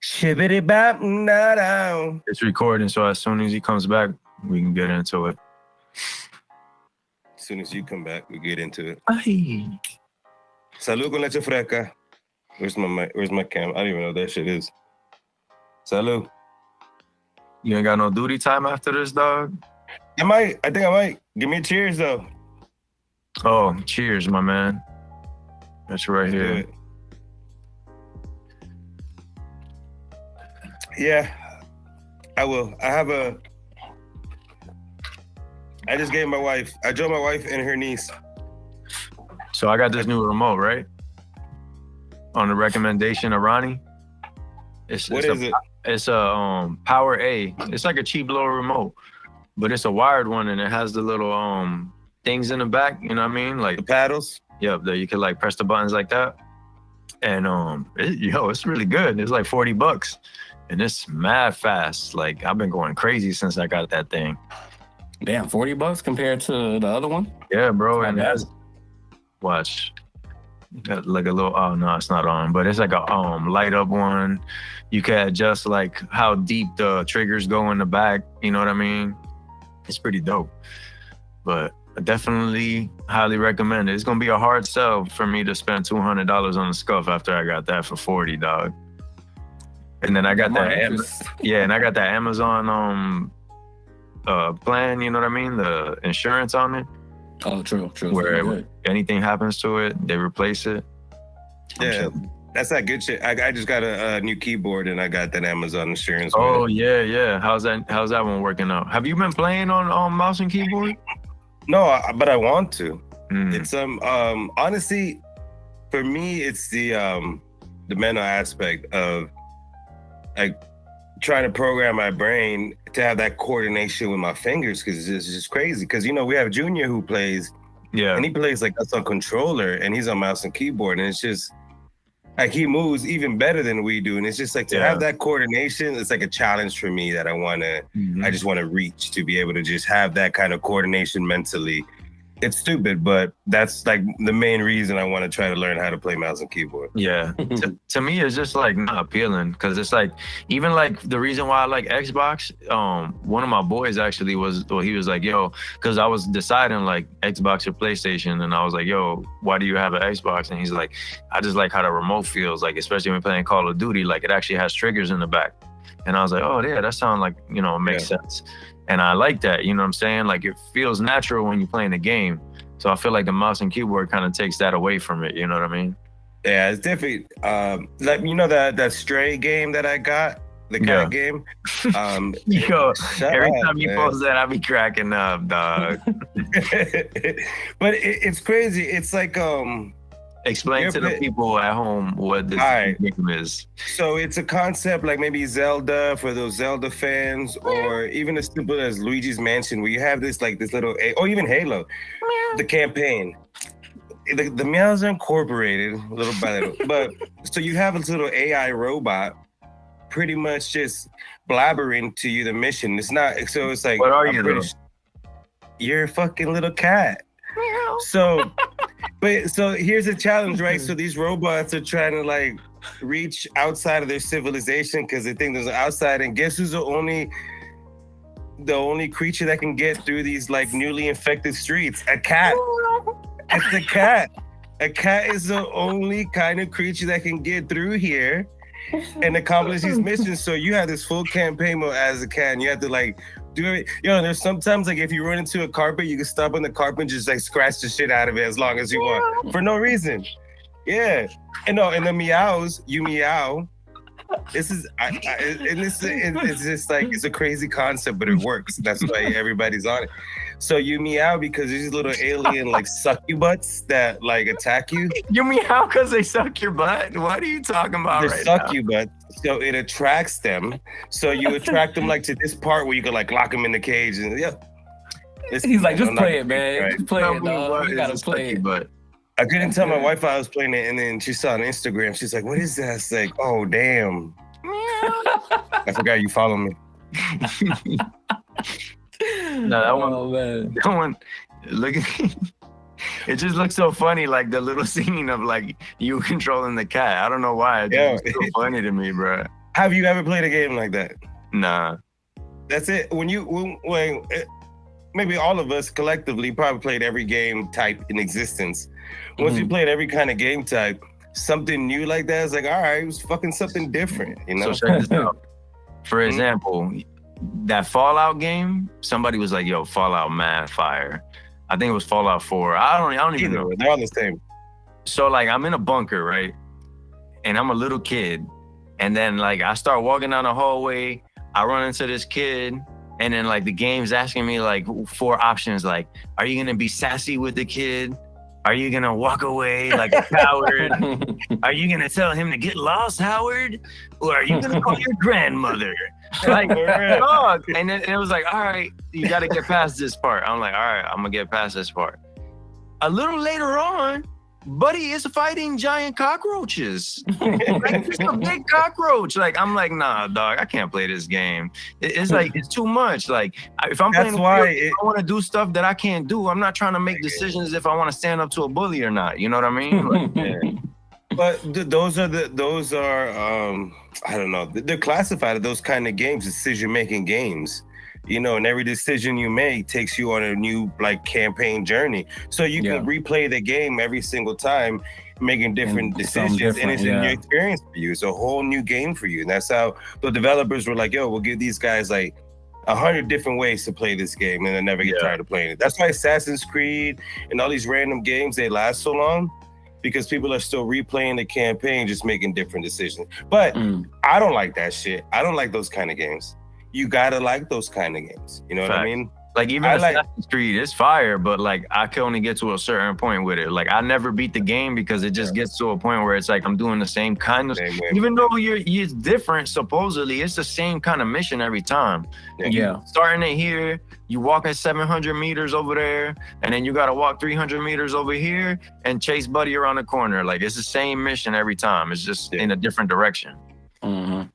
Shibbity bop now. It's recording, so as soon as he comes back, we can get into it. As soon as you come back, we get into it. Ay. Salud con leche fresca. Where's my cam? I don't even know what that shit is. Salud. You ain't got no duty time after this, dog? I think I might. Give me a cheers, though. Oh, cheers, my man. That's right here. Yeah, I will. I just gave I drove my wife and her niece. So I got this new remote, right? On the recommendation of Ronnie. What is it? It's a Power A. It's like a cheap little remote, but it's a wired one and it has the little things in the back. You know what I mean? Like the paddles. Yep, that you can like press the buttons like that. And it's really good. It's like $40, and it's mad fast. Like I've been going crazy since I got that thing. Damn, $40 compared to the other one? Yeah, bro. And that's watch. Got like a little. Oh no, it's not on. But it's like a light up one. You can adjust like how deep the triggers go in the back. You know what I mean? It's pretty dope. But I definitely highly recommend it. It's gonna be a hard sell for me to spend $200 on the scuff after I got that for $40, dog. And then I got that. And I got that Amazon plan. You know what I mean? The insurance on it. Oh, true. Where if anything happens to it, they replace it. Yeah, that's that good shit. I just got a new keyboard and I got that Amazon insurance. Oh yeah. How's that one working out? Have you been playing on mouse and keyboard? No, but I want to. It's honestly, for me, it's the mental aspect of like trying to program my brain to have that coordination with my fingers, because it's just crazy. Because we have Junior who plays, and he plays like us on controller, and he's on mouse and keyboard, and it's just like he moves even better than we do, and it's just like to have that coordination. It's like a challenge for me that I just want to reach, to be able to just have that kind of coordination mentally. It's stupid, but that's like the main reason I want to try to learn how to play mouse and keyboard. Yeah. to me, it's just like not appealing, because it's like, even like the reason why I like Xbox, one of my boys actually he was like, yo, because I was deciding like Xbox or PlayStation, and I was like, yo, why do you have an Xbox? And he's like, I just like how the remote feels, like especially when playing Call of Duty, like it actually has triggers in the back. And I was like, oh yeah, that sounds like, it makes sense. And I like that, you know what I'm saying? Like it feels natural when you're playing the game. So I feel like the mouse and keyboard kind of takes that away from it, you know what I mean? Yeah, it's definitely, like, that Stray game that I got, the cat game? Yo, every time you post that, I be cracking up, dog. But it's crazy. It's like, explain to the people at home what this game is. So it's a concept like maybe Zelda for those Zelda fans, or even as simple as Luigi's Mansion, where you have this little, or even Halo, the campaign. The meows are incorporated little by little, but so you have this little AI robot pretty much just blabbering to you the mission. It's not, so it's like, what are you? You're a fucking little cat. So here's a challenge, right? So these robots are trying to like reach outside of their civilization because they think there's an outside, and guess who's the only creature that can get through these like newly infected streets? A cat. It's a cat. A cat is the only kind of creature that can get through here and accomplish these missions. So you have this full campaign mode as a cat, and you have to like do it. There's sometimes like if you run into a carpet, you can stop on the carpet and just like scratch the shit out of it as long as you want for no reason. Yeah, and the meows, you meow. This is, it's just like, it's a crazy concept, but it works. That's why everybody's on it. So you meow because there's these little alien like succubus that like attack you. You meow because they suck your butt? What are you talking about right now? They suck you butt. So it attracts them. So you attract them like to this part where you can like lock them in the cage, and he's like, just play it, man. Right? Just play it, dog. You gotta play it. But I couldn't tell my wife I was playing it, and then she saw on Instagram. She's like, "What is that?" It's like, "Oh damn." I forgot you follow me. No, that one. Look at it. Just looks so funny, like the little scene of like you controlling the cat. I don't know why. It's so funny to me, bro. Have you ever played a game like that? Nah. That's it. Maybe all of us collectively probably played every game type in existence. Once you played every kind of game type, something new like that is like, all right, it was fucking something different, you know? So check this out. For example, that Fallout game, somebody was like, yo, Fallout mad fire. I think it was Fallout 4. I don't even know. They're all the same. So like I'm in a bunker, right? And I'm a little kid. And then like I start walking down the hallway, I run into this kid, and then like the game's asking me like 4 options, like, are you gonna be sassy with the kid? Are you gonna walk away like a coward? Are you gonna tell him to get lost, Howard? Or are you gonna call your grandmother? Like, dog. And then it was like, all right, you gotta get past this part. I'm like, all right, I'm gonna get past this part. A little later on, Buddy is fighting giant cockroaches. Like, just a big cockroach. Like, I'm like, nah, dog, I can't play this game. It's like, it's too much. Like, if I'm playing, I want to do stuff that I can't do. I'm not trying to make decisions if I want to stand up to a bully or not. You know what I mean? Like, yeah. But those are I don't know. They're classified as those kind of games, decision-making games. You know, and every decision you make takes you on a new like campaign journey. So you can replay the game every single time, making different decisions, and it's a new experience for you. It's a whole new game for you. And that's how the developers were like, yo, we'll give these guys like 100 different ways to play this game, and they'll never get tired of playing it. That's why Assassin's Creed and all these random games, they last so long, because people are still replaying the campaign, just making different decisions. But I don't like that shit. I don't like those kind of games. You gotta like those kind of games. You know what I mean? Like even Assassin's Creed is fire, but like I can only get to a certain point with it. Like I never beat the game because it just gets to a point where it's like I'm doing the same kind of, even though you're different, supposedly it's the same kind of mission every time. Yeah. Starting it here, you walk at 700 meters over there, and then you gotta walk 300 meters over here and chase Buddy around the corner. Like it's the same mission every time. It's just in a different direction. Mm-hmm.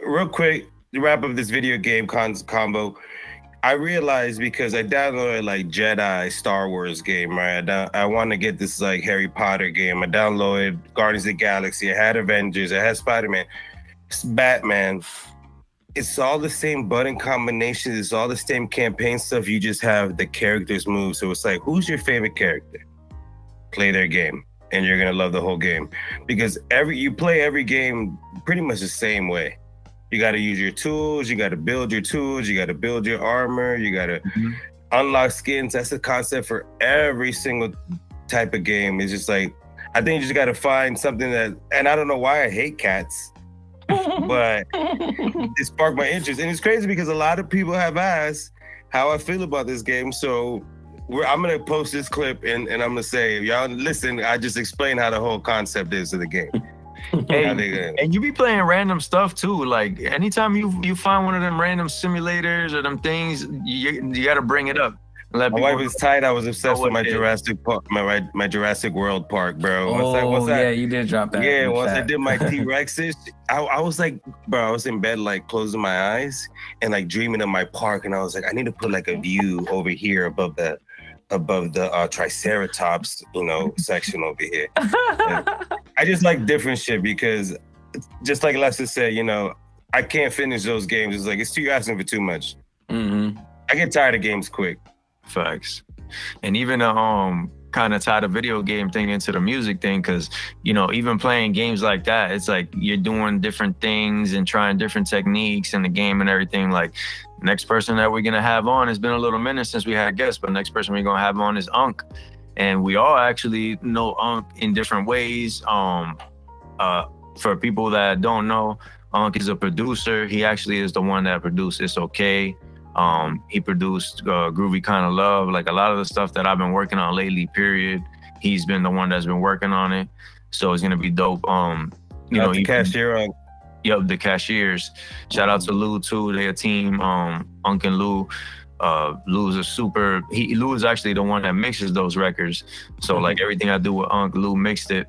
Real quick, to wrap up this video game combo, I realized because I downloaded like Jedi Star Wars game, right? I want to get this like Harry Potter game. I downloaded Guardians of the Galaxy. I had Avengers. I had Spider-Man. It's Batman. It's all the same button combinations. It's all the same campaign stuff. You just have the characters move. So it's like, who's your favorite character? Play their game, and you're gonna love the whole game, because you play every game pretty much the same way. You got to use your tools. You got to build your tools. You got to build your armor. You got to unlock skins. That's the concept for every single type of game. It's just like, I think you just got to find something that, and I don't know why I hate cats, but it sparked my interest. And it's crazy because a lot of people have asked how I feel about this game. So I'm going to post this clip and I'm going to say, y'all listen, I just explained how the whole concept is of the game. Hey, and you be playing random stuff too. Like anytime you find one of them random simulators or them things, you got to bring it up. My wife was tight. I was obsessed with my Jurassic Park, my Jurassic World Park, bro. Yeah, you did drop that. Yeah, once I did my T-Rexes, I was like, bro, I was in bed like closing my eyes and like dreaming of my park, and I was like, I need to put like a view over here above the Triceratops, section over here. I just like different shit because, just like Lester said, I can't finish those games. It's like you're asking for too much. Mm-hmm. I get tired of games quick. Facts. And even kind of tie the video game thing into the music thing, because even playing games like that, it's like you're doing different things and trying different techniques in the game and everything. Like next person that we're gonna have on, it's been a little minute since we had guests, but next person we're gonna have on is Unk, and we all actually know Unk in different ways. For people that don't know, Unk is a producer. He actually is the one that produced It's Okay. He produced Groovy Kind of Love, like a lot of the stuff that I've been working on lately, period. He's been the one that's been working on it. So it's gonna be dope. The cashier on. Yep, the Cashiers. Shout out to Lou too, their team, Unk and Lou. Lou's Lou is actually the one that mixes those records. So like everything I do with Unk, Lou mixed it.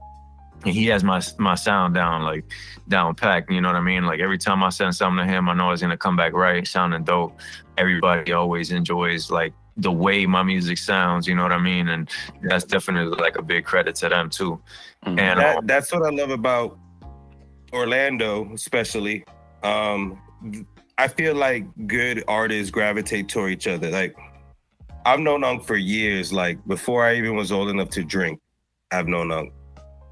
And he has my sound down packed, you know what I mean? Like every time I send something to him, I know it's gonna come back right, sounding dope. Everybody always enjoys like the way my music sounds, you know what I mean? And that's definitely like a big credit to them too. And that's what I love about Orlando, especially, I feel like good artists gravitate toward each other. Like, I've known Unk for years. Like, before I even was old enough to drink, I've known Unk.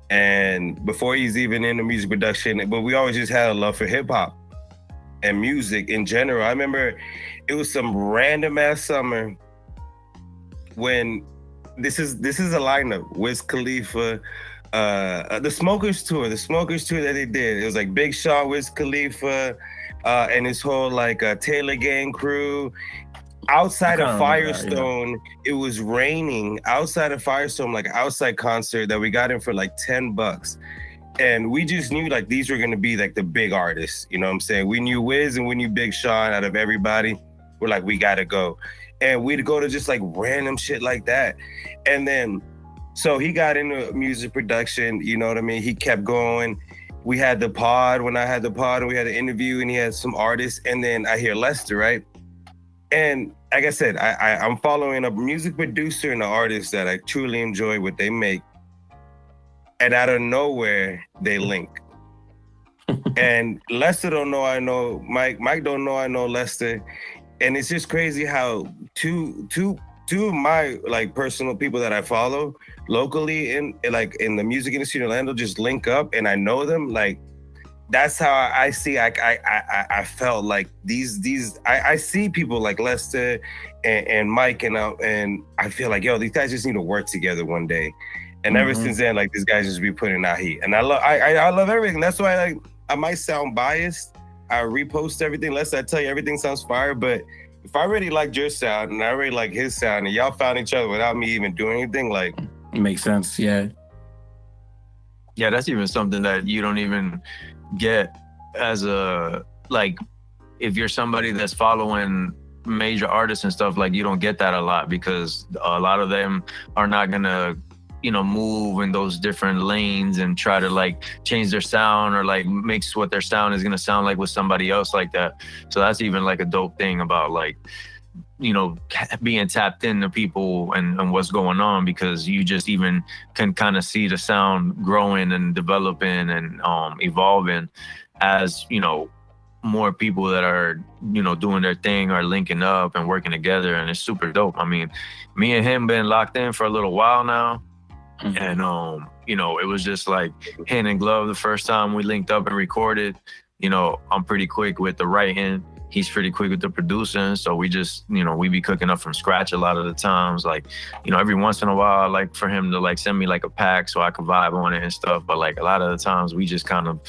And before he's even into music production, but we always just had a love for hip hop and music in general. I remember it was some random ass summer when this is a lineup: Wiz Khalifa, the Smokers tour that they did. It was like Big Sean, Wiz Khalifa, and his whole like Taylor Gang crew. Outside of Firestone, it was raining. Outside of Firestone, like outside concert that we got in for like $10. And we just knew like these were gonna be like the big artists. You know what I'm saying? We knew Wiz and we knew Big Sean out of everybody. We're like, we gotta go. And we'd go to just like random shit like that. And then, so he got into music production, you know what I mean? He kept going. We had the pod when I had the pod and we had an interview and he had some artists. And then I hear Lester, right? And like I said, I'm following a music producer and an artist that I truly enjoy what they make. And out of nowhere, they link. And Lester don't know I know Mike. Mike don't know I know Lester. And it's just crazy how two of my like personal people that I follow locally in like in the music industry in Orlando just link up and I know them. Like, that's how I see. I felt like these. I see people like Lester and Mike and I feel like, yo, these guys just need to work together one day. And ever since then, like, these guys just be putting out heat. And I love everything. That's why like I might sound biased. I repost everything. Lester, I tell you, everything sounds fire. But if I really liked your sound and I really like his sound, and y'all found each other without me even doing anything, like, it makes sense. Yeah. Yeah, that's even something that you don't even get as a, like, if you're somebody that's following major artists and stuff, like, you don't get that a lot because a lot of them are not gonna, you know, move in those different lanes and try to like change their sound or like mix what their sound is gonna sound like with somebody else like that. So that's even like a dope thing about like, you know, being tapped into people and what's going on, because you just even can kind of see the sound growing and developing and evolving as, you know, more people that are, you know, doing their thing are linking up and working together, and it's super dope. I mean, me and him been locked in for a little while now. And you know, it was just like hand in glove the first time we linked up and recorded. You know, I'm pretty quick with the writing. He's pretty quick with the producing. So we just, you know, we be cooking up from scratch a lot of the times. Like, you know, every once in a while, I like for him to like send me like a pack so I could vibe on it and stuff. But like a lot of the times we just kind of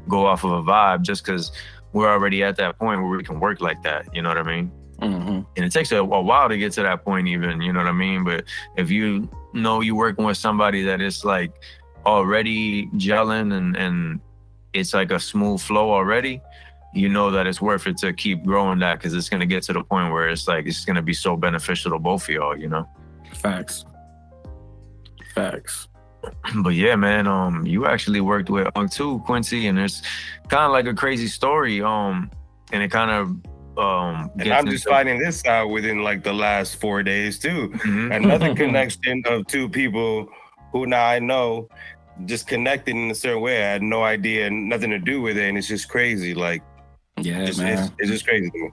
go off of a vibe just because we're already at that point where we can work like that. You know what I mean? And it takes a while to get to that point even, you know what I mean? But if you know you're working with somebody that is like already gelling and it's like a smooth flow already, you know that it's worth it to keep growing that, because it's going to get to the point where it's like it's going to be so beneficial to both of y'all, you know? Facts. But yeah, man, you actually worked with Unk too, Quincy, and it's kind of like a crazy story, and it kind of and I'm just finding this out within like the last 4 days too. Another connection of two people who now I know just connected in a certain way. I had no idea, nothing to do with it, and it's just crazy. Like, yeah, man, it's just crazy to me.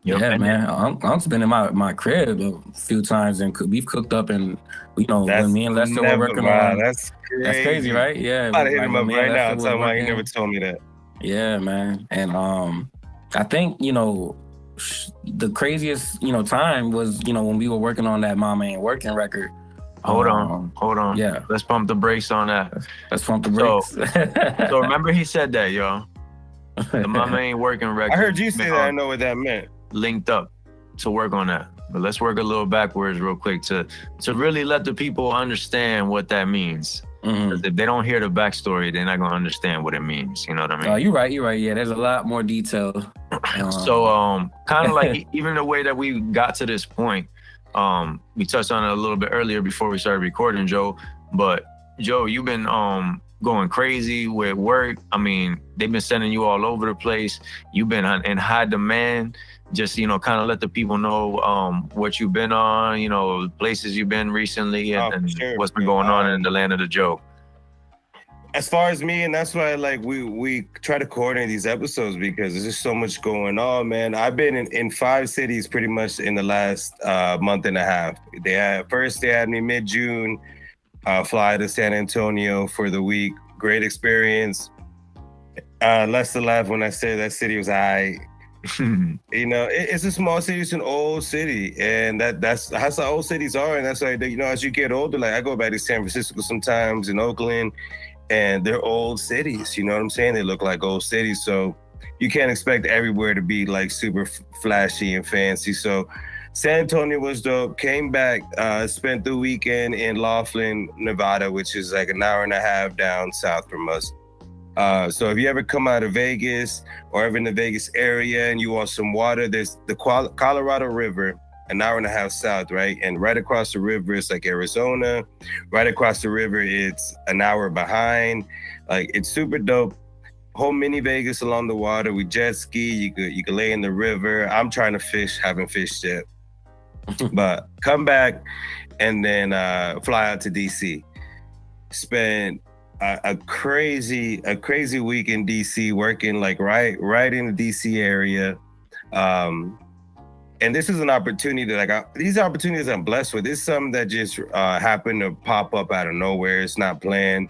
Yeah, man. Unc's been in my crib a few times, and we've cooked up, and you know, when me and Lester were working on. That's crazy, right? Yeah, I'm about to hit him up right now. Tell him he never told me that. Yeah, man, and I think, you know, the craziest, you know, time was, you know, when we were working on that Mama Ain't Working record. Hold on. Yeah. Let's pump the brakes on that. Let's pump the brakes. So remember he said that, yo. The Mama Ain't Working record. I heard you say that. I know what that meant. Linked up to work on that. But let's work a little backwards real quick to really let the people understand what that means. If they don't hear the backstory, they're not gonna understand what it means. You know what I mean? You're right. Yeah, there's a lot more detail. So kind of like even the way that we got to this point, we touched on it a little bit earlier before we started recording, Joe. But Joe, you've been going crazy with work. I mean, they've been sending you all over the place. You've been in high demand. Just, you know, kind of let the people know what you've been on, you know, places you've been recently and what's been going on in the land of the Joe. as far as me, and that's why like we try to coordinate these episodes because there's just so much going on, man. I've been in 5 cities pretty much in the last month and a half. They had me mid-June, fly to San Antonio for the week. Great experience. Less to laugh when I say that city was high. You know, it's a small city, it's an old city, and that's how old cities are, and that's why you know, as you get older, like I go back to San Francisco sometimes, in Oakland, and they're old cities. You know what I'm saying? They look like old cities, so you can't expect everywhere to be like super flashy and fancy. So San Antonio was dope. Came back, spent the weekend in Laughlin, Nevada, which is like an hour and a half down south from us. So if you ever come out of Vegas or ever in the Vegas area and you want some water, there's the Colorado River, an hour and a half south, right? And right across the river is like Arizona. Right across the river, it's an hour behind. Like, it's super dope. Whole mini Vegas along the water. We jet ski. You could lay in the river. I'm trying to fish. Haven't fished yet. But come back and then fly out to DC. Spend a crazy week in DC, working like right in the DC area. And this is an opportunity that these opportunities I'm blessed with. It's something that just happened to pop up out of nowhere. It's not planned.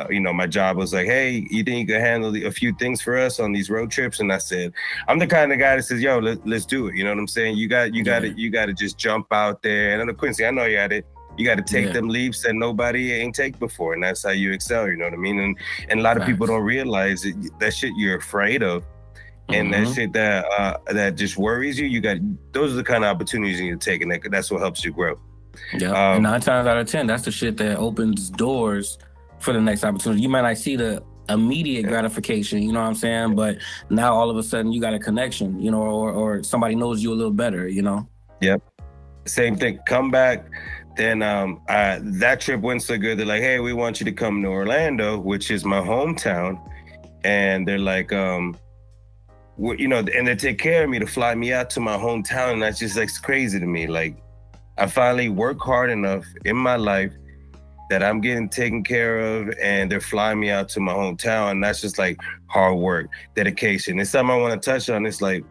You know, my job was like, hey, you think you can handle a few things for us on these road trips? And I said, I'm the kind of guy that says, yo, let's do it. You know what I'm saying? You got to just jump out there. And I know, Quincy, I know you had it. You got to take them leaps that nobody ain't take before, and that's how you excel. You know what I mean? And a lot of people don't realize that shit you're afraid of, and that shit that just worries you. Those are the kind of opportunities you need to take, and that's what helps you grow. Yeah, and 9 times out of 10, that's the shit that opens doors for the next opportunity. You might not see the immediate gratification, you know what I'm saying? But now all of a sudden you got a connection, you know, or somebody knows you a little better, you know? Yep. Same thing. Come back. Then that trip went so good. They're like, hey, we want you to come to Orlando, which is my hometown. And they're like, you know, and they take care of me to fly me out to my hometown. And that's just like crazy to me. Like, I finally work hard enough in my life that I'm getting taken care of, and they're flying me out to my hometown. And that's just like hard work, dedication. It's something I want to touch on. It's like,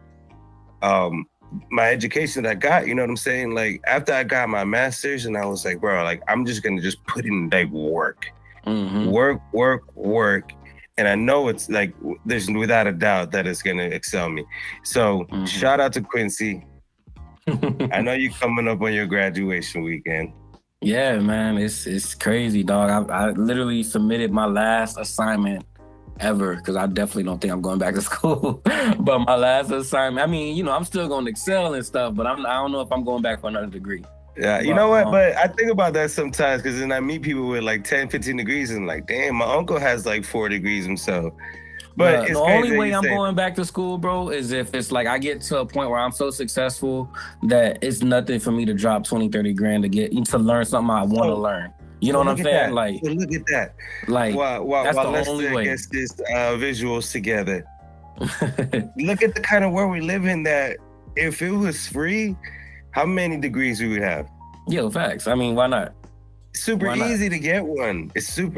my education that I got, you know what I'm saying? Like, after I got my master's, and I was like, bro, like, I'm just gonna just put in like work. Work. And I know it's like, there's without a doubt that it's gonna excel me. So shout out to Quincy. I know you coming up on your graduation weekend. Yeah, man, it's crazy, dog. I literally submitted my last assignment ever, because I definitely don't think I'm going back to school. But my last assignment, I mean, you know, I'm still going to excel and stuff, but I don't know if I'm going back for another degree. Yeah, you know what? But I think about that sometimes, because then I meet people with like 10, 15 degrees, and like, damn, my uncle has like 4 degrees himself. But the only way I'm going back to school, bro, is if it's like I get to a point where I'm so successful that it's nothing for me to drop 20, 30 grand to learn something I want to learn. You know what I'm saying? That. Like, look at that. Like, that's the only way. Let's get visuals together. Look at the kind of world we live in, that if it was free, how many degrees we would have? Yo, facts. I mean, why not? Super easy to get one.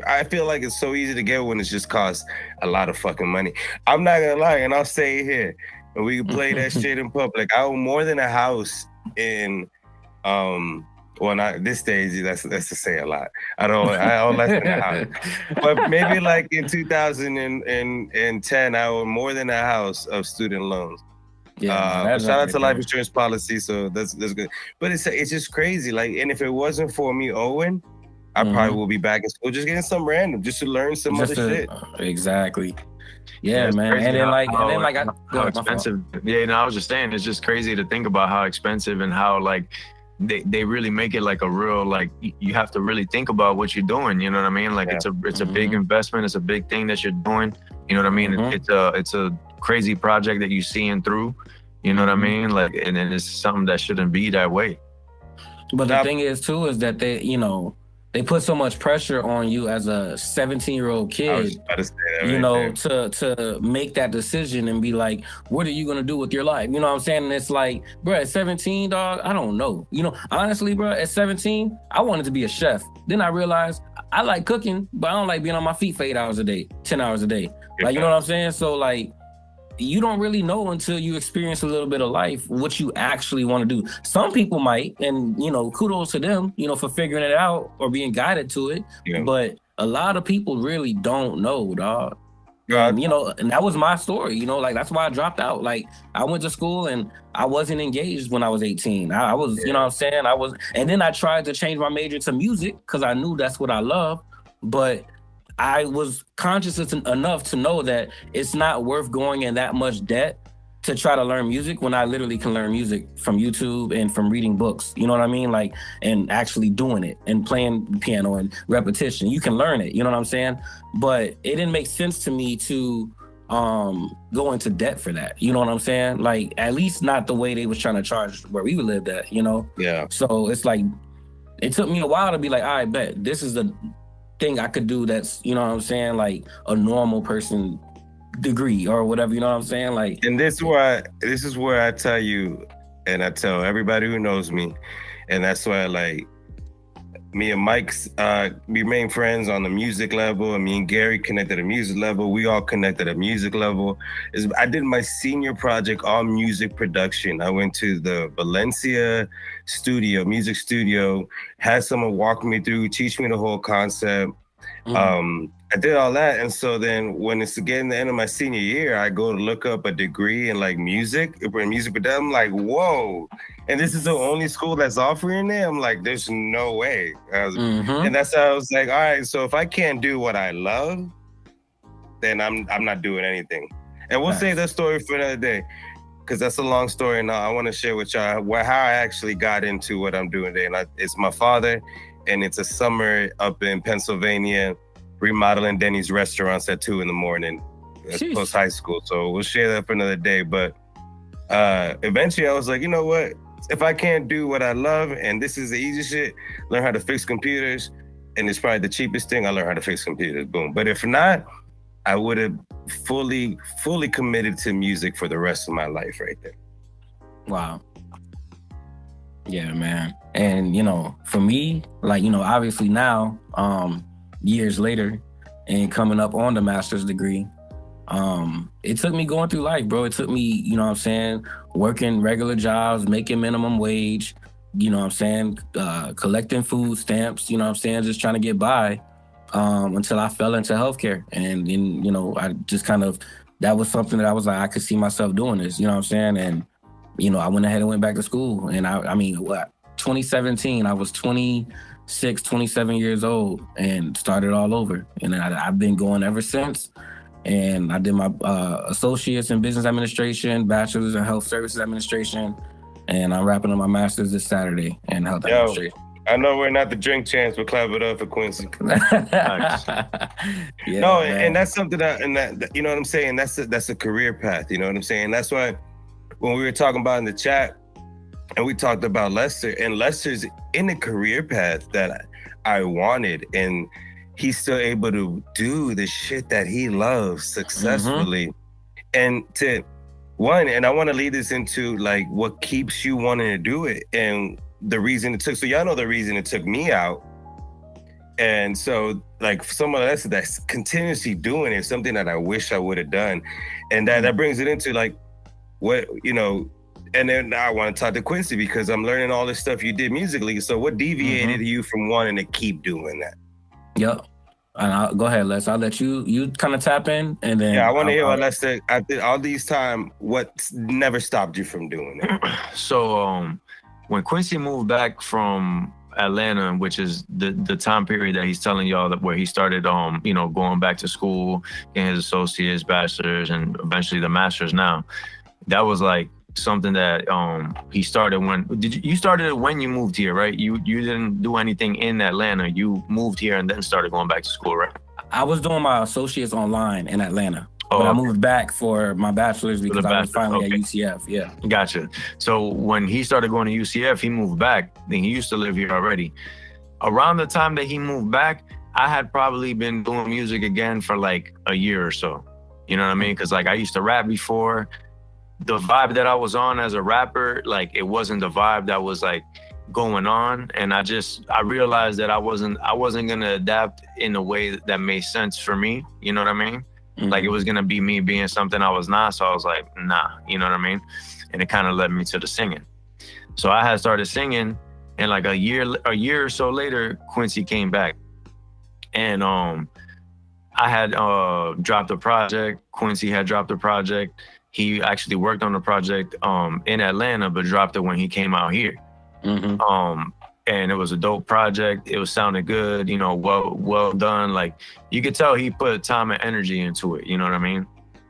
I feel like it's so easy to get one. It just costs a lot of fucking money. I'm not gonna lie, and I'll say it here, and we can play that shit in public. I own more than a house in well, not this stage, that's to say a lot. I own less than a house. But maybe like in 2010, I own more than a house of student loans. Yeah, shout out to life insurance policy, so that's good. But it's just crazy. Like, and if it wasn't for me, Owen, I probably will be back in school just getting some random, just to learn some other shit. Exactly. Yeah, man. And then how expensive. Yeah, no, I was just saying, it's just crazy to think about how expensive and how like they really make it like a real, like, you have to really think about what you're doing. You know what I mean? Like, it's a big investment. It's a big thing that you're doing. You know what I mean? It's a crazy project that you're seeing through. You know what I mean? Like, and then it's something that shouldn't be that way. But the thing is too, is that they put so much pressure on you as a 17-year-old kid, to make that decision and be like, what are you going to do with your life? You know what I'm saying? And it's like, bro, at 17, dog, I don't know. You know, honestly, bro, at 17, I wanted to be a chef. Then I realized I like cooking, but I don't like being on my feet for 8 hours a day, 10 hours a day. Like, you know what I'm saying? So like, you don't really know until you experience a little bit of life what you actually want to do. Some people might, and you know, kudos to them, you know, for figuring it out or being guided to it. Yeah. But a lot of people really don't know, dog. And, you know, and that was my story, you know, like that's why I dropped out. Like I went to school and I wasn't engaged when I was 18. I was, you know what I'm saying? And then I tried to change my major to music because I knew that's what I love. But I was conscious enough to know that it's not worth going in that much debt to try to learn music when I literally can learn music from YouTube and from reading books. You know what I mean? Like, and actually doing it and playing piano and repetition. You can learn it, you know what I'm saying? But it didn't make sense to me to go into debt for that. You know what I'm saying? Like, at least not the way they was trying to charge where we lived at, you know? Yeah. So it's like, it took me a while to be like, all right, bet this is the thing I could do that's, you know what I'm saying, like a normal person degree or whatever, you know what I'm saying? Like, and this is where I tell you, and I tell everybody who knows me, and that's why like me and Mike's we remain friends on the music level, and me and Gary connected at music level. We all connected at music level. I did my senior project on music production. I went to the Valencia music studio, had someone walk me through, teach me the whole concept. I did all that, and so then when it's getting the end of my senior year, I go to look up a degree in like music production. I'm like, whoa! And this is the only school that's offering it. I'm like, there's no way. And that's how I was like, all right. So if I can't do what I love, then I'm not doing anything. And we'll save that story for another day, because that's a long story. And I want to share with y'all how I actually got into what I'm doing today. And it's my father, and it's a summer up in Pennsylvania, remodeling Denny's restaurants at 2 a.m. That's post high school. So we'll share that for another day. But eventually I was like, you know what? If I can't do what I love, and this is the easy shit, learn how to fix computers, and it's probably the cheapest thing, I learned how to fix computers, boom. But if not, I would have fully committed to music for the rest of my life right there. Wow. Yeah, man. And, you know, for me, like, you know, obviously now, years later and coming up on the master's degree, it took me going through life, bro. It took me, you know what I'm saying, working regular jobs, making minimum wage, you know what I'm saying, collecting food stamps, you know what I'm saying, just trying to get by until I fell into healthcare. And then, you know, I just kind of, that was something that I was like, I could see myself doing this, you know what I'm saying? And, you know, I went ahead and went back to school. And I mean, 2017, I was 26, 27 years old and started all over. And I've been going ever since. And I did my associates in business administration, bachelor's in health services administration, and I'm wrapping up my master's this Saturday in health administration. I know we're not the drink champs, but clap it up for Quincy. Yeah, no, man. And that's something that you know what I'm saying? That's a career path, you know what I'm saying? That's why when we were talking about in the chat, and we talked about Lester, and Lester's in the career path that I wanted, and he's still able to do the shit that he loves successfully. And and I want to lead this into like what keeps you wanting to do it and the reason it took. So y'all know the reason it took me out. And so like someone else that's continuously doing it, something that I wish I would have done. And that brings it into like what, you know, and then I want to talk to Quincy because I'm learning all this stuff you did musically. So what deviated you from wanting to keep doing that? Yep. And go ahead, Les. I'll let you kind of tap in, and then I want to hear what Lester. After all these time, what never stopped you from doing it? So when Quincy moved back from Atlanta, which is the time period that he's telling y'all that where he started, you know, going back to school, getting his associates, bachelor's, and eventually the master's. Now, that was like something that he started when you started it when you moved here, right? You didn't do anything in Atlanta. You moved here and then started going back to school, right? I was doing my associates online in Atlanta, but I moved back for my bachelor's because I was finally at UCF. Yeah, gotcha. So when he started going to UCF, he moved back. Then he used to live here already. Around the time that he moved back, I had probably been doing music again for like a year or so. You know what I mean? Because like I used to rap before. The vibe that I was on as a rapper, like it wasn't the vibe that was like going on, and I realized that I wasn't gonna adapt in a way that made sense for me. You know what I mean? Mhm. Like it was gonna be me being something I was not. So I was like, nah, you know what I mean? And it kind of led me to the singing. So I had started singing, and like a year or so later, Quincy came back, and I had dropped a project. Quincy had dropped a project. He actually worked on the project in Atlanta, but dropped it when he came out here. Mhm. And it was a dope project. It was sounding good, you know, well done. Like you could tell he put time and energy into it. You know what I mean?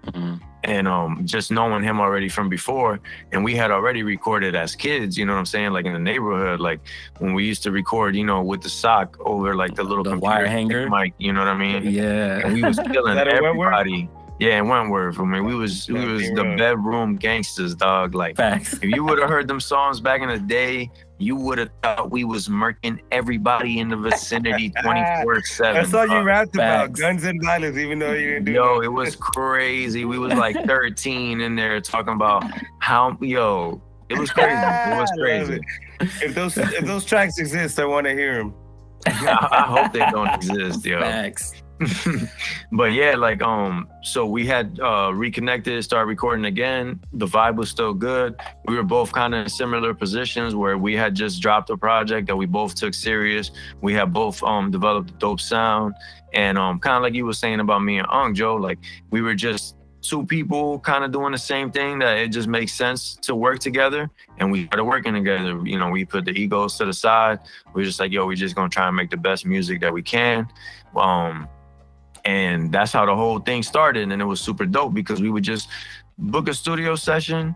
Mhm. And just knowing him already from before, and we had already recorded as kids, you know what I'm saying? Like in the neighborhood, like when we used to record, you know, with the sock over like the little The computer wire hanger. mic, you know what I mean? Yeah. And we was killing that in Wentworth? everybody. Yeah, in Wentworth. I mean, we was the bedroom gangsters, dog. Like Facts. if you would have heard them songs back in the day, you would have thought we was murking everybody in the vicinity 24/7. That's all you rapped about, Facts. guns and violence, even though you didn't do Yo, that. it was crazy. We was like 13 in there talking about how, yo, it was crazy. It was crazy. If those tracks exist, I want to hear them. I hope they don't exist, yo. Facts. But yeah, like so we had reconnected, started recording again. The vibe was still good. We were both kind of in similar positions where we had just dropped a project that we both took serious. We had both developed a dope sound, and kind of like you were saying about me and Joe, like we were just two people kind of doing the same thing, that it just makes sense to work together, and we started working together. You know, we put the egos to the side. We were just like, yo, we just gonna try and make the best music that we can. And that's how the whole thing started. And it was super dope because we would just book a studio session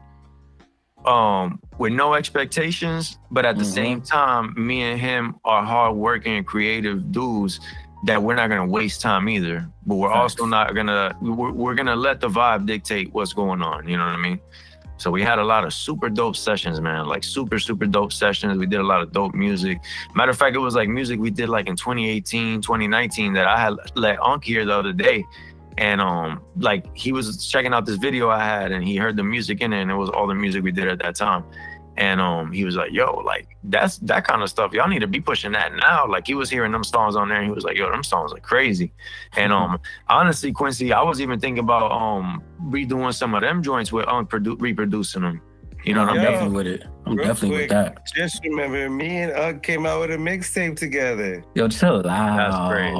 with no expectations, but at the same time, me and him are hardworking, creative dudes that we're not gonna waste time either. But we're also not gonna, we're gonna let the vibe dictate what's going on, you know what I mean? So we had a lot of super dope sessions, man, like super, super dope sessions. We did a lot of dope music. Matter of fact, it was like music we did like in 2018, 2019 that I had let Unc hear the other day. And like he was checking out this video I had, and he heard the music in it, and it was all the music we did at that time. And he was like, yo, like that's that kind of stuff. Y'all need to be pushing that now. Like he was hearing them songs on there, and he was like, yo, them songs are crazy. And honestly, Quincy, I was even thinking about redoing some of them joints with reproducing them. You know what I'm I mean? definitely with it. I'm Real definitely quick, with that. Just remember, me and came out with a mixtape together. Yo, chill out. That's great.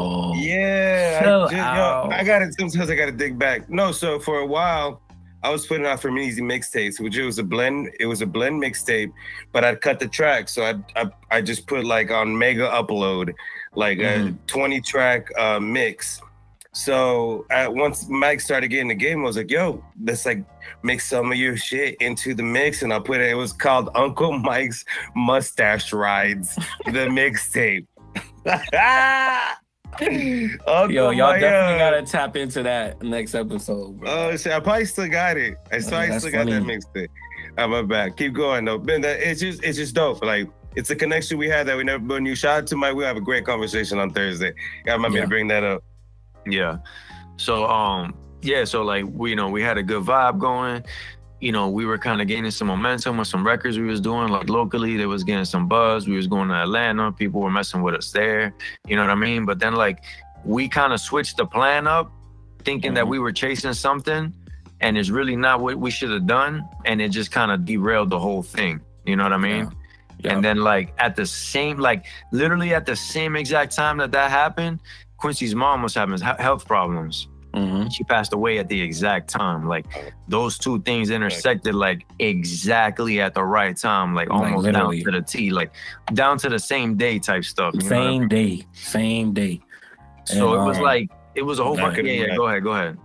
Yeah, Chill yo, I gotta sometimes I gotta dig back. No, so for a while, I was putting out from Easy mixtapes, which it was a blend mixtape, but I'd cut the tracks. So I just put like on Mega Upload, like a 20 track mix. So once Mike started getting the game, I was like, yo, let's like mix some of your shit into the mix. And I put it was called Uncle Mike's Mustache Rides, the mixtape. Yo, y'all definitely gotta tap into that next episode, bro. Oh shit, I probably still got it. I still got that mixtape. I'm back. Keep going though. Ben, it's just dope. Like it's a connection we had that we never been. You shout out to Mike. We'll have a great conversation on Thursday. Gotta remember me to bring that up. Yeah. So so like we had a good vibe going. You know, we were kind of gaining some momentum with some records we was doing, like locally. They was getting some buzz. We was going to Atlanta. People were messing with us there. You know what I mean? But then like we kind of switched the plan up, thinking that we were chasing something, and it's really not what we should have done. And it just kind of derailed the whole thing. You know what I mean? Yeah. And then like literally at the same exact time that happened, Quincy's mom was having health problems. She passed away at the exact time. Like those two things intersected like exactly at the right time, like almost literally down to the T, like down to the same day type stuff. Same day. So it was like, it was a whole fucking, go ahead.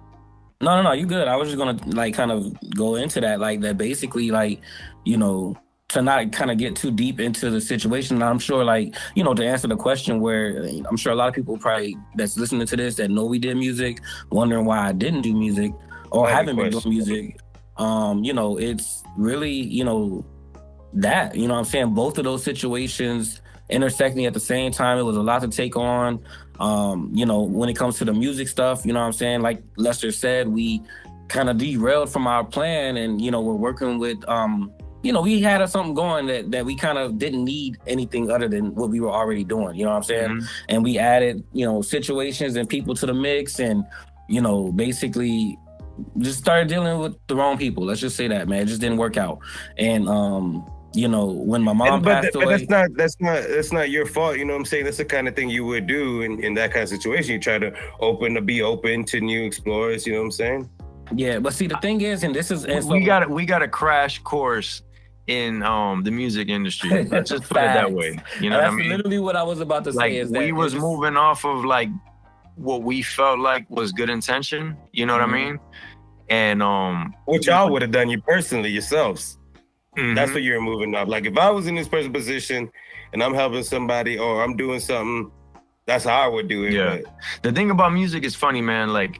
No, you good. I was just gonna like kind of go into that, like that basically like, you know, to not kind of get too deep into the situation. And I'm sure like, you know, to answer the question where I'm sure a lot of people probably that's listening to this that know we did music, wondering why I didn't do music or haven't been doing music. You know, it's really, you know, that, you know what I'm saying? Both of those situations intersecting at the same time. It was a lot to take on. You know, when it comes to the music stuff, you know what I'm saying? Like Lester said, we kind of derailed from our plan, and, you know, we're working with we had something going that we kind of didn't need anything other than what we were already doing. You know what I'm saying? Mm-hmm. And we added, situations and people to the mix, and basically just started dealing with the wrong people. Let's just say that, man. It just didn't work out. And when my mom passed away, but that's not your fault. You know what I'm saying? That's the kind of thing you would do in that kind of situation. You try to be open to new explorers. You know what I'm saying? Yeah, but see, the thing is, and this is, and we got a crash course in the music industry. Let's just put it that way. You know what I mean? That's literally what I was about to say. Is we was moving off of like what we felt like was good intention. You know what I mean? And what y'all would have done, you personally yourselves. Mm-hmm. That's what you're moving off. Like if I was in this person's position and I'm helping somebody or I'm doing something, that's how I would do it. Yeah. But the thing about music is funny, man. Like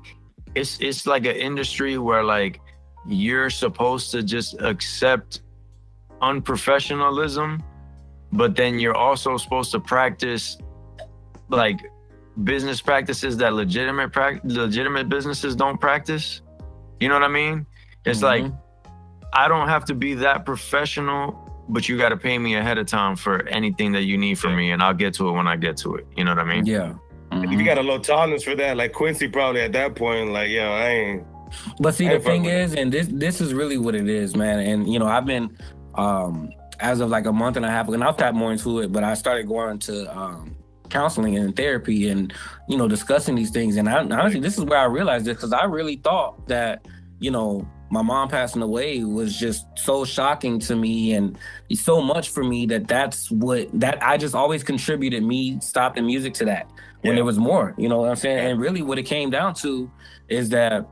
it's like an industry where like you're supposed to just accept unprofessionalism, but then you're also supposed to practice like business practices that legitimate businesses don't practice. You know what I mean? It's like, I don't have to be that professional, but you got to pay me ahead of time for anything that you need from me, and I'll get to it when I get to it. You know what I mean? Yeah. If you got a low tolerance for that, like Quincy probably at that point, like, yo, I ain't. But see, the thing is, and this is really what it is, man. And, I've been, as of like a month and a half ago, and I'll tap more into it, but I started going to counseling and therapy and, discussing these things. And honestly, this is where I realized this, because I really thought that, my mom passing away was just so shocking to me and so much for me that I just always contributed me stopping music to that when there was more, you know what I'm saying? And really what it came down to is that,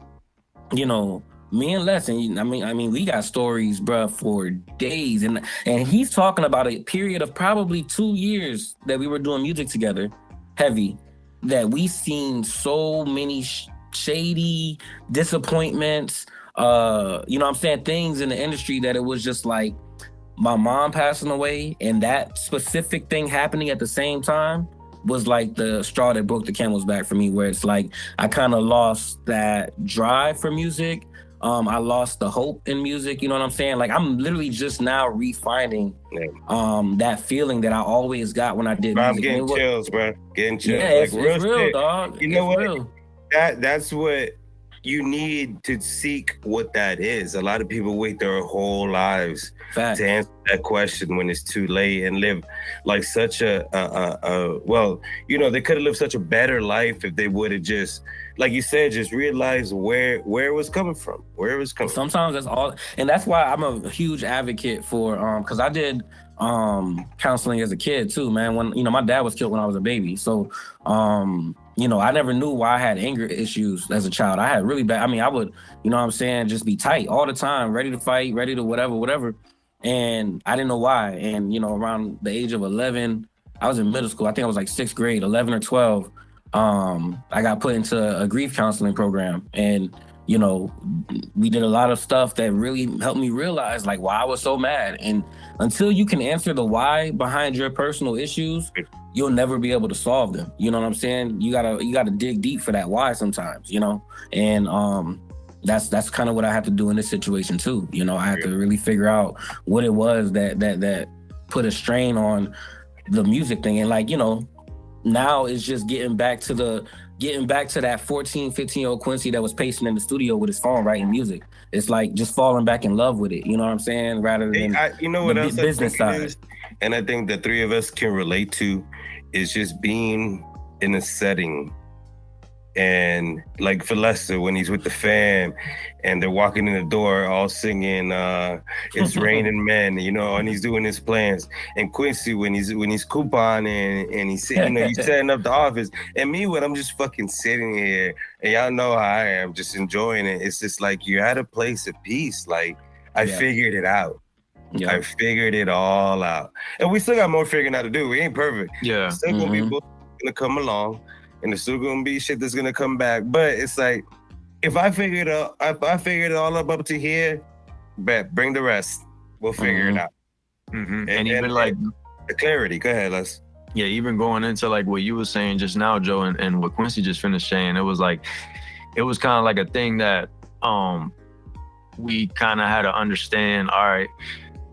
me and Les, and I mean, we got stories, bruh, for days. And he's talking about a period of probably 2 years that we were doing music together, heavy, that we seen so many shady disappointments, things in the industry that it was just like my mom passing away and that specific thing happening at the same time was like the straw that broke the camel's back for me, where it's like I kind of lost that drive for music. I lost the hope in music, you know what I'm saying? Like I'm literally just now refinding that feeling that I always got when I did music. I'm getting chills, bro. Getting chills. Yeah, like, it's real, dog. You know what? Real. That's what you need to seek what that is. A lot of people wait their whole lives to answer that question when it's too late and live like such they could have lived such a better life if they would have just, like you said, just realize where it was coming from, Sometimes that's all. And that's why I'm a huge advocate for, cause I did counseling as a kid too, man. When, my dad was killed when I was a baby. So, I never knew why I had anger issues as a child. I had really bad, I would, just be tight all the time, ready to fight, ready to whatever. And I didn't know why. And, around the age of 11, I was in middle school. I think I was like 6th grade, 11 or 12. I got put into a grief counseling program. And, we did a lot of stuff that really helped me realize like why I was so mad. And until you can answer the why behind your personal issues, you'll never be able to solve them. You know what I'm saying? You gotta dig deep for that why sometimes, and that's kind of what I had to do in this situation too. I had to really figure out what it was that put a strain on the music thing. And like, now it's just getting back to that 14, 15-year-old Quincy that was pacing in the studio with his phone writing music. It's like just falling back in love with it. You know what I'm saying? Rather than the business side. And I think the three of us can relate to is just being in a setting. And like for Lester, when he's with the fam and they're walking in the door all singing It's Raining Men, and he's doing his plans. And Quincy when he's couponing and he's sitting, he's setting up the office. And me when I'm just fucking sitting here, and y'all know how I am, just enjoying it. It's just like you're at a place of peace. Like I figured it out. Yeah. I figured it all out. And we still got more figuring out to do. We ain't perfect. Yeah. Still gonna be gonna come along. And there's still gonna be shit that's gonna come back. But it's like, if I figured it all up to here, bring the rest. We'll figure it out. Mm-hmm. And even like the clarity. Go ahead, Les. Yeah, even going into like what you were saying just now, Joe, and what Quincy just finished saying, it was kind of like a thing that we kind of had to understand. All right,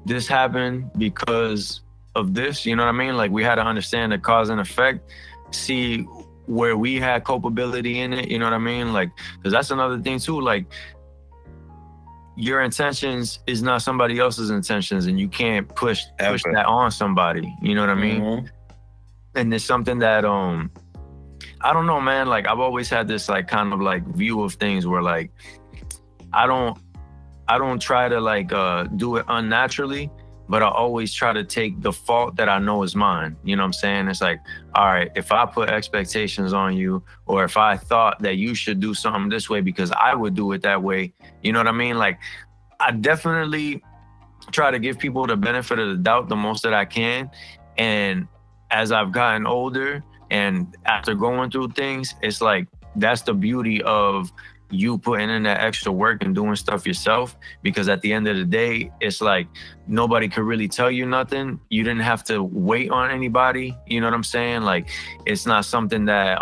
this happened because of this, you know what I mean? Like we had to understand the cause and effect, see where we had culpability in it, you know what I mean? Like, because that's another thing too, like your intentions is not somebody else's intentions, and you can't push that on somebody, you know what I mean? Mm-hmm. And it's something that I don't know, man, like I've always had this like kind of like view of things where like I don't try to like do it unnaturally, but I always try to take the fault that I know is mine. You know what I'm saying? It's like, all right, if I put expectations on you, or if I thought that you should do something this way because I would do it that way, you know what I mean? Like, I definitely try to give people the benefit of the doubt the most that I can. And as I've gotten older and after going through things, it's like, that's the beauty of you putting in that extra work and doing stuff yourself, because at the end of the day, it's like nobody could really tell you nothing. You didn't have to wait on anybody. You know what I'm saying? Like, it's not something that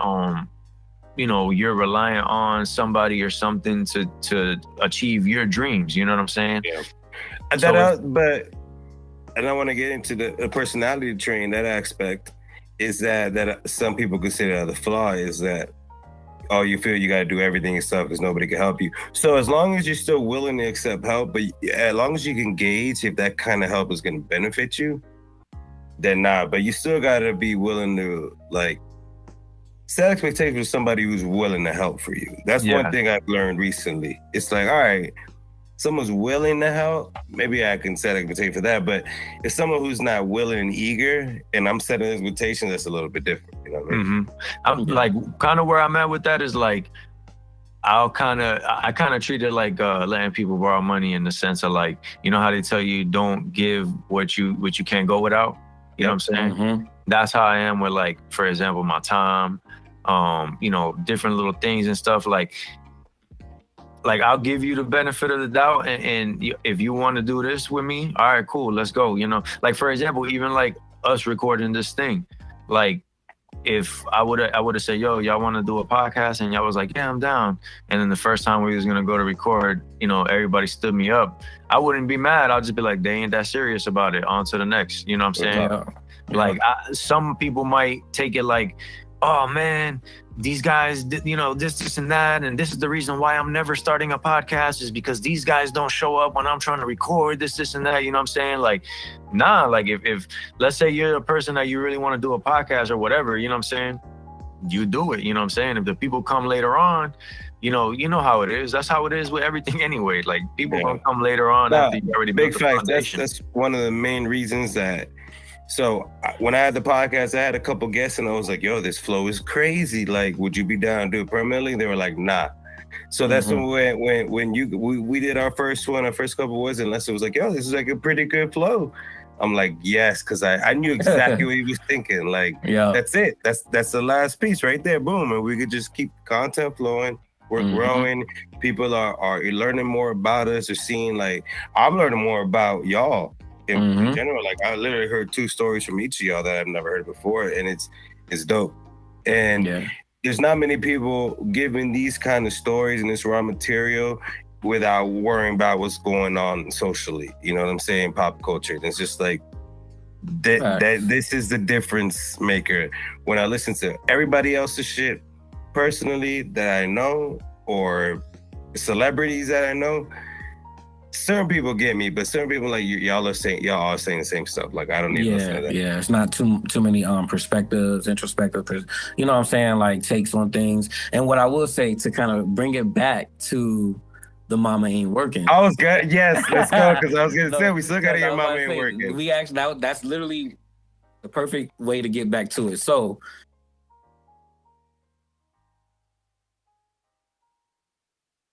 you know, you're reliant on somebody or something to achieve your dreams. You know what I'm saying? Yeah. And I want to get into the personality trait. That aspect is that some people consider the flaw is that, oh, you feel you got to do everything yourself because nobody can help you. So as long as you're still willing to accept help, but as long as you can gauge if that kind of help is going to benefit you, then nah. But you still got to be willing to like set expectations with somebody who's willing to help for you. That's one thing I've learned recently. It's like, all right, someone's willing to help, maybe I can set expectations for that. But if someone who's not willing and eager, and I'm setting expectations, that's a little bit different. You know what I mean? Mm-hmm. I'm like, kind of where I'm at with that is like, I kind of treat it like letting people borrow money, in the sense of like, you know how they tell you don't give what you can't go without. You know what I'm saying? Mm-hmm. That's how I am with, like, for example, my time, you know, different little things and stuff. Like I'll give you the benefit of the doubt, and if you want to do this with me, all right, cool, let's go. You know, like for example, even like us recording this thing, like if I would have said, yo, y'all want to do a podcast, and y'all was like, yeah, I'm down. And then the first time we was gonna go to record, you know, everybody stood me up. I wouldn't be mad. I'll just be like, they ain't that serious about it. On to the next. You know what I'm saying? Yeah. Like some people might take it like, oh man, these guys, you know, this and that, and this is the reason why I'm never starting a podcast, is because these guys don't show up when I'm trying to record this and that. You know what I'm saying? Like, nah, like if let's say you're a person that you really want to do a podcast or whatever, you know what I'm saying? You do it, you know what I'm saying? If the people come later on, you know how it is. That's how it is with everything anyway. Like people gonna come later on after you already built the foundation. That's one of the main reasons that. So when I had the podcast, I had a couple guests, and I was like, yo, this flow is crazy. Like, would you be down to do it permanently? They were like, nah. So that's when we did our first one, our first couple words, and Lester was like, yo, this is like a pretty good flow. I'm like, yes, because I knew exactly what he was thinking. Like, yeah, that's it. That's the last piece right there. Boom. And we could just keep content flowing. We're growing. People are learning more about us, or seeing, like, I'm learning more about y'all. In general, like I literally heard 2 stories from each of y'all that I've never heard before, and it's dope. And there's not many people giving these kind of stories and this raw material without worrying about what's going on socially. You know what I'm saying? Pop culture. And it's just like that this is the difference maker. When I listen to everybody else's shit personally that I know, or celebrities that I know, certain people get me, but certain people, like y'all are saying the same stuff. Like I don't need to listen to that. Yeah, it's not too many perspectives, introspective, you know what I'm saying, like takes on things. And what I will say, to kind of bring it back to the Mama Ain't Working. I was good. Yes, let's go, because I was gonna say we still gotta hear Mama Ain't Working. We actually that's literally the perfect way to get back to it. So